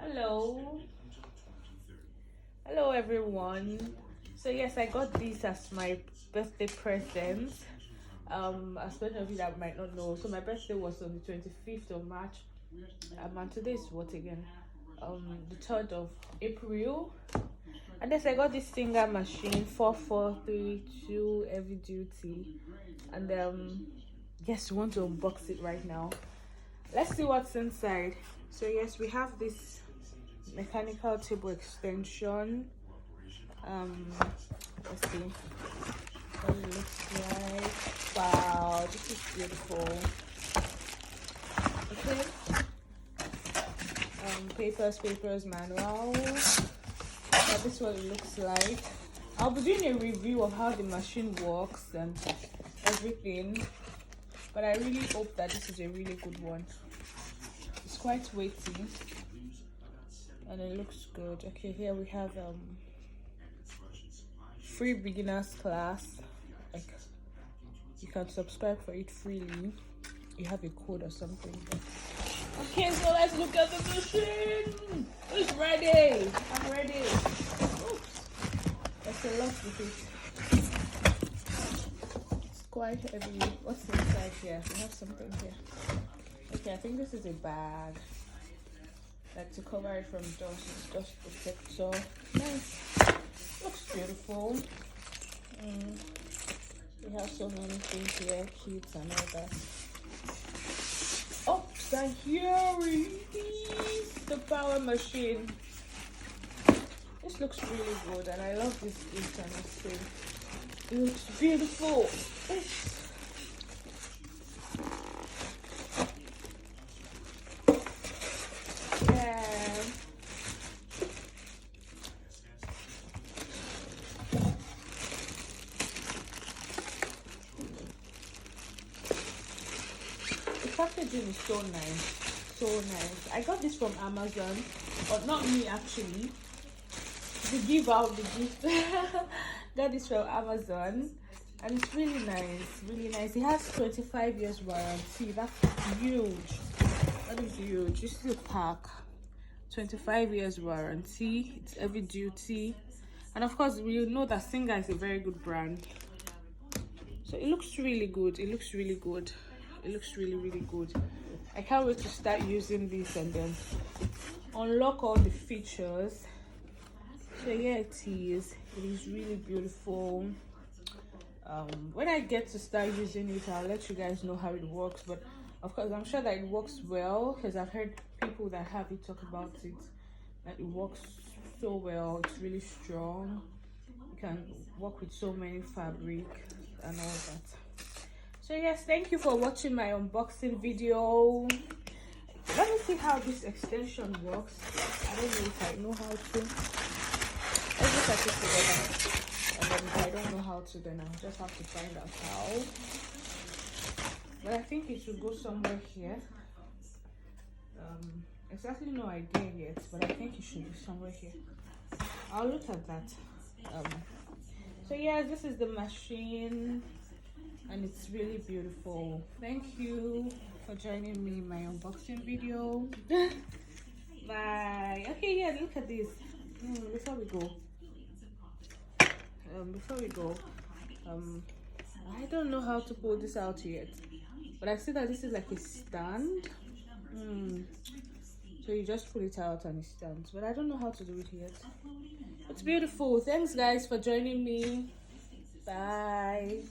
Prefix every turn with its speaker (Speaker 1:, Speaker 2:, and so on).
Speaker 1: Hello. Hello everyone. So yes, I got this as my birthday present. As many of you that might not know, so my birthday was on the 25th of March. And today is what again? The 3rd of April. And yes, I got this Singer machine 4432 heavy duty. And yes, we want to unbox it right now. Let's see what's inside. So yes, we have this mechanical table extension. Let's see what it looks like. Wow, this is beautiful. Okay. Papers manual. This is what it looks like. I'll be doing a review of how the machine works and everything, but I really hope that this is a really good one. It's quite weighty and it looks good. Okay, here we have free beginners class. Like, you can subscribe for it freely. You have a code or something. Okay, so let's look at the machine. It's ready. I'm ready. Oops. There's a lot with it. It's quite heavy. What's inside here? We have something here. Okay, I think this is a bag. Like to cover it from dust protector. Nice. Looks beautiful. We have so many things here, kits and all that. Oh, and here is the power machine. This looks really good and I love this internet thing. It looks beautiful. Yeah. The packaging is so nice. So nice. I got this from Amazon. But not me actually. To give out the gift. Got this from Amazon. And it's really nice. Really nice. It has 25 years warranty. That's huge. That is huge. This is a pack. 25 years warranty. It's heavy duty. And of course, we know that Singer is a very good brand. So it looks really good. It looks really good. It looks really good. I can't wait to start using this and then unlock all the features. So yeah, it is really beautiful. When I get to start using it, I'll let you guys know how it works, but of course I'm sure that it works well because I've heard people that have it talk about it, that it works so well. It's really strong. You can work with so many fabric and all that. So yes, thank you for watching my unboxing video. Let me see how this extension works. I don't know if I know how to. Let's look at it together. And then if I don't know how to, then I'll just have to find out how. But I think it should go somewhere here. Exactly no idea yet, but I think it should be somewhere here. I'll look at that. So yeah, this is the machine and it's really beautiful. Thank you for joining me in my unboxing video. Bye. Okay, yeah, look at this. Before we go, I don't know how to pull this out yet, but I see that this is like a stand. So you just pull it out and it stands, but I don't know how to do it yet. It's beautiful. Thanks guys for joining me. Bye.